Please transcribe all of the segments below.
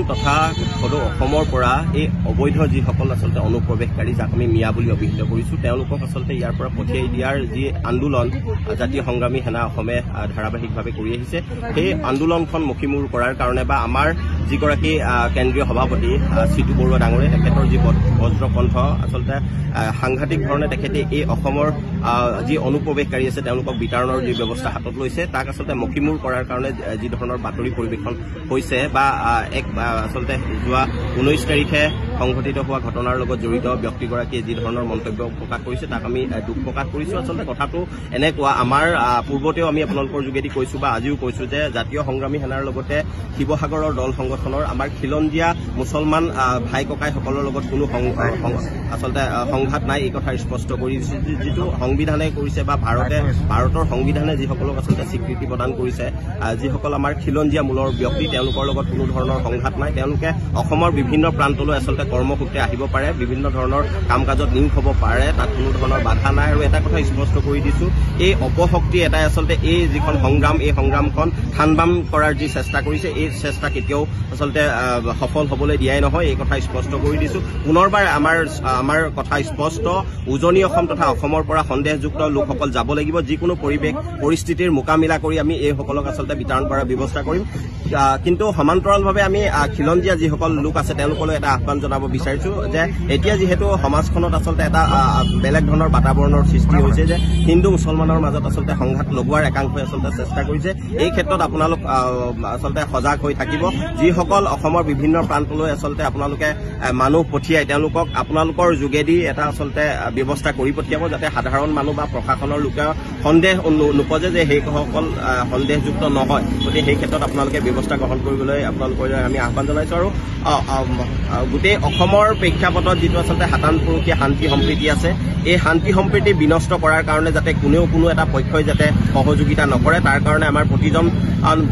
তথা সদৌ অসমৰ পৰা এই অবৈধ যিসকল আচলতে অনুপ্ৰৱেশকাৰী যাক আমি মিয়া বুলি অভিহিত কৰিছোঁ তেওঁলোকক আচলতে ইয়াৰ পৰা পঠিয়াই দিয়াৰ যি আন্দোলন জাতীয় সংগ্ৰামী সেনা অসমে ধাৰাবাহিকভাৱে কৰি আহিছে সেই আন্দোলনখন মষিমূৰ কৰাৰ কাৰণে বা আমাৰ যিগৰাকী কেন্দ্ৰীয় সভাপতি চিতু বৰুৱা ডাঙৰে তেখেতৰ যি বজ্ৰকণ্ঠ আচলতে সাংঘাতিক ধৰণে তেখেতে এই অসমৰ যি অনুপ্ৰৱেশকাৰী আছে তেওঁলোকক বিতৰণৰ যি ব্যৱস্থা হাতত লৈছে তাক আচলতে মষিমূৰ কৰাৰ কাৰণে যি ধৰণৰ বাতৰি পৰিৱেশন হৈছে বা আচলতে যোৱা 19 তাৰিখে সংঘটিত হোৱা ঘটনাৰ লগত জড়িত ব্যক্তিগৰাকীয়ে যি ধৰণৰ মন্তব্য প্ৰকাশ কৰিছে তাক আমি দুখ প্ৰকাশ কৰিছোঁ। আচলতে কথাটো এনেকুৱা আমাৰ পূৰ্বতেও আমি আপোনালোকৰ যোগেদি কৈছোঁ বা আজিও কৈছোঁ যে জাতীয় সংগ্ৰামী সেনাৰ লগতে শিৱসাগৰৰ দল সংগঠনৰ আমাৰ খিলঞ্জীয়া মুছলমান ভাই ককাইসকলৰ লগত কোনো আচলতে সংঘাত নাই এই কথা স্পষ্ট কৰি দিছে। যিটো সংবিধানে কৰিছে বা ভাৰতৰ সংবিধানে যিসকলক আচলতে স্বীকৃতি প্ৰদান কৰিছে যিসকল আমাৰ খিলঞ্জীয়া মূলৰ ব্যক্তি তেওঁলোকৰ লগত কোনো ধৰণৰ সংঘাত নাই। তেওঁলোকে অসমৰ বিভিন্ন প্ৰান্তলৈ আচলতে কৰ্মসূত্ৰে আহিব পাৰে, বিভিন্ন ধৰণৰ কাম কাজত নিয়োগ হ'ব পাৰে, তাত কোনো ধৰণৰ বাধা নাই। আৰু এটা কথা স্পষ্ট কৰি দিছোঁ এই অপশক্তি এটাই আচলতে এই যিখন সংগ্ৰাম এই সংগ্ৰামখন থানবাম কৰাৰ যি চেষ্টা কৰিছে এই চেষ্টা কেতিয়াও আচলতে সফল হ'বলৈ দিয়াই নহয় এই কথা স্পষ্ট কৰি দিছোঁ। পুনৰবাৰ আমাৰ কথা স্পষ্ট উজনি অসম তথা অসমৰ পৰা সন্দেহযুক্ত লোকসকল যাব লাগিব। যিকোনো পৰিস্থিতিৰ মোকাবিলা কৰি আমি এইসকলক আচলতে বিতৰণ কৰাৰ ব্যৱস্থা কৰিম। কিন্তু সমান্তৰালভাৱে আমি খিলঞ্জীয়া যিসকল লোক আছে তেওঁলোকলৈ এটা আহ্বান জনাব বিচাৰিছোঁ যে এতিয়া যিহেতু সমাজখনত আচলতে এটা বেলেগ ধৰণৰ বাতাবৰণৰ সৃষ্টি হৈছে যে হিন্দু মুছলমানৰ মাজত আচলতে সংঘাত লগোৱাৰ একাংশই আচলতে চেষ্টা কৰিছে। এই ক্ষেত্ৰত আপোনালোক আচলতে সজাগ হৈ থাকিব। যিসকল অসমৰ বিভিন্ন প্ৰান্তলৈ আচলতে আপোনালোকে মানুহ পঠিয়াই তেওঁলোকক আপোনালোকৰ যোগেদি এটা আচলতে ব্যৱস্থা কৰি পঠিয়াব যাতে সাধাৰণ মানুহ বা প্ৰশাসনৰ লোকে সন্দেহ নোপজে যে সেইসকল সন্দেহযুক্ত নহয়। গতিকে সেই ক্ষেত্ৰত আপোনালোকে ব্যৱস্থা গ্ৰহণ কৰিবলৈ আপোনালোকৰ আমি আহ্বান জনাইছোঁ। আৰু গোটেই অসমৰ প্ৰেক্ষাপটত যিটো আচলতে সাতানপুৰুষীয়া শান্তি সম্প্ৰীতি আছে এই শান্তি সম্প্ৰীতি বিনষ্ট কৰাৰ কাৰণে যাতে কোনো এটা পক্ষই যাতে সহযোগিতা নকৰে তাৰ কাৰণে আমাৰ প্ৰতিজন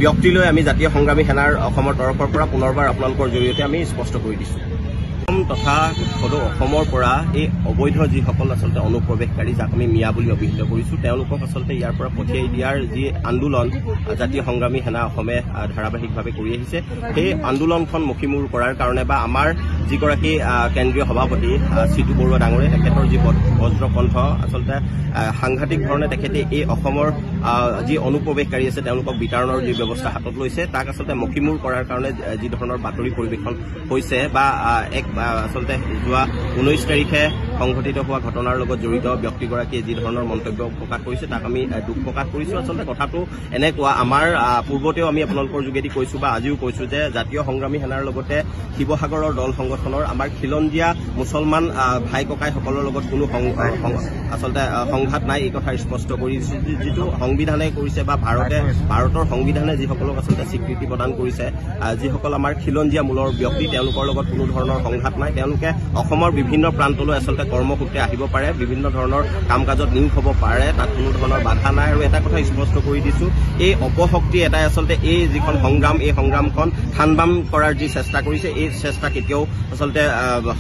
ব্যক্তিলৈ আমি জাতীয় সংগ্ৰামী সেনাৰ অসমৰ তৰফৰ পৰা পুনৰবাৰ আপোনালোকৰ জৰিয়তে আমি স্পষ্ট কৰি দিছোঁ। তথা সদৌ অসমৰ পৰা এই অবৈধ যিসকল আচলতে অনুপ্ৰৱেশকাৰী যাক আমি মিয়া বুলি অভিহিত কৰিছোঁ তেওঁলোকক আচলতে ইয়াৰ পৰা পঠিয়াই দিয়াৰ যি আন্দোলন জাতীয় সংগ্ৰামী সেনা অসমে ধাৰাবাহিকভাৱে কৰি আহিছে সেই আন্দোলনখন মষিমূৰ কৰাৰ কাৰণে বা আমাৰ যিগৰাকী কেন্দ্ৰীয় সভাপতি চিতু বৰুৱা ডাঙৰে তেখেতৰ যি বজ্ৰকণ্ঠ আচলতে সাংঘাতিক ধৰণে তেখেতে এই অসমৰ যি অনুপ্ৰৱেশকাৰী আছে তেওঁলোকক বিতৰণৰ যি ব্যৱস্থা হাতত লৈছে তাক আচলতে মষিমূৰ কৰাৰ কাৰণে যি ধৰণৰ বাতৰি পৰিৱেশন হৈছে বা আচলতে যোৱা 19 তাৰিখে সংঘটিত হোৱা ঘটনাৰ লগত জড়িত ব্যক্তিগৰাকীয়ে যি ধৰণৰ মন্তব্য প্ৰকাশ কৰিছে তাক আমি দুখ প্ৰকাশ কৰিছোঁ। আচলতে কথাটো এনেকুৱা আমাৰ পূৰ্বতেও আমি আপোনালোকৰ যোগেদি কৈছোঁ বা আজিও কৈছোঁ যে জাতীয় সংগ্ৰামী সেনাৰ লগতে শিৱসাগৰৰ দল সংগঠনৰ আমাৰ খিলঞ্জীয়া মুছলমান ভাই ককাইসকলৰ লগত কোনো আচলতে সংঘাত নাই এই কথা স্পষ্ট কৰি দিছে। যিটো সংবিধানে কৰিছে বা ভাৰতৰ সংবিধানে যিসকলক আচলতে স্বীকৃতি প্ৰদান কৰিছে যিসকল আমাৰ খিলঞ্জীয়া মূলৰ ব্যক্তি তেওঁলোকৰ লগত কোনো ধৰণৰ সংঘাত নাই। তেওঁলোকে অসমৰ বিভিন্ন প্ৰান্তলৈ আচলতে কৰ্মসূত্ৰে আহিব পাৰে, বিভিন্ন ধৰণৰ কাম কাজত নিয়োগ হ'ব পাৰে, তাত কোনো ধৰণৰ বাধা নাই। আৰু এটা কথা স্পষ্ট কৰি দিছোঁ এই অপশক্তি এটাই আচলতে এই যিখন সংগ্ৰাম এই সংগ্ৰামখন থানবাম কৰাৰ যি চেষ্টা কৰিছে এই চেষ্টা কেতিয়াও আচলতে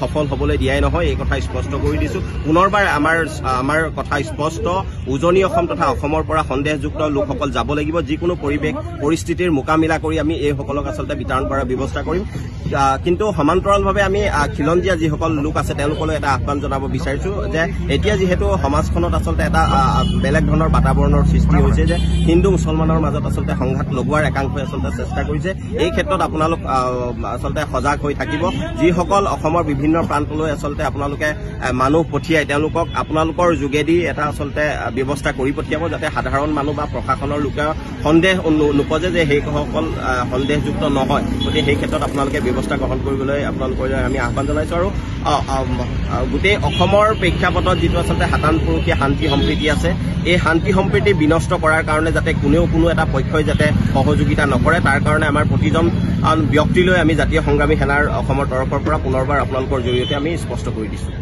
সফল হ'বলৈ দিয়াই নহয় এই কথা স্পষ্ট কৰি দিছোঁ। পুনৰবাৰ আমাৰ কথা স্পষ্ট উজনি অসম তথা অসমৰ পৰা সন্দেহযুক্ত লোকসকল যাব লাগিব। যিকোনো পৰিস্থিতিৰ মোকাবিলা কৰি আমি এইসকলক আচলতে বিতৰণ কৰাৰ ব্যৱস্থা কৰিম। কিন্তু সমান্তৰালভাৱে আমি খিলঞ্জীয়া যিসকল লোক আছে তেওঁলোকলৈ এটা আহ্বান জনাব বিচাৰিছোঁ যে এতিয়া যিহেতু সমাজখনত আচলতে এটা বেলেগ ধৰণৰ বাতাবৰণৰ সৃষ্টি হৈছে যে হিন্দু মুছলমানৰ মাজত আচলতে সংঘাত লগোৱাৰ একাংশই আচলতে চেষ্টা কৰিছে। এই ক্ষেত্ৰত আপোনালোক আচলতে সজাগ হৈ থাকিব। যিসকল অসমৰ বিভিন্ন প্ৰান্তলৈ আচলতে আপোনালোকে মানুহ পঠিয়াই তেওঁলোকক আপোনালোকৰ যোগেদি এটা আচলতে ব্যৱস্থা কৰি পঠিয়াব যাতে সাধাৰণ মানুহ বা প্ৰশাসনৰ লোকে সন্দেহ নোপজে যে সেইসকল সন্দেহযুক্ত নহয়। গতিকে সেই ক্ষেত্ৰত আপোনালোকে ব্যৱস্থা গ্ৰহণ কৰিবলৈ আপোনালোকৰ আমি আহ্বান জনাইছোঁ। আৰু গোটেই অসমৰ প্ৰেক্ষাপটত যিটো আচলতে সাতানপুৰুষীয়া শান্তি সম্প্ৰীতি আছে এই শান্তি সম্প্ৰীতি বিনষ্ট কৰাৰ কাৰণে যাতে কোনো এটা পক্ষই যাতে সহযোগিতা নকৰে তাৰ কাৰণে আমাৰ প্ৰতিজন ব্যক্তিলৈ আমি জাতীয় সংগ্ৰামী সেনাৰ অসমৰ তৰফৰ পৰা পুনৰবাৰ আপোনালোকৰ জৰিয়তে আমি স্পষ্ট কৰি দিছোঁ।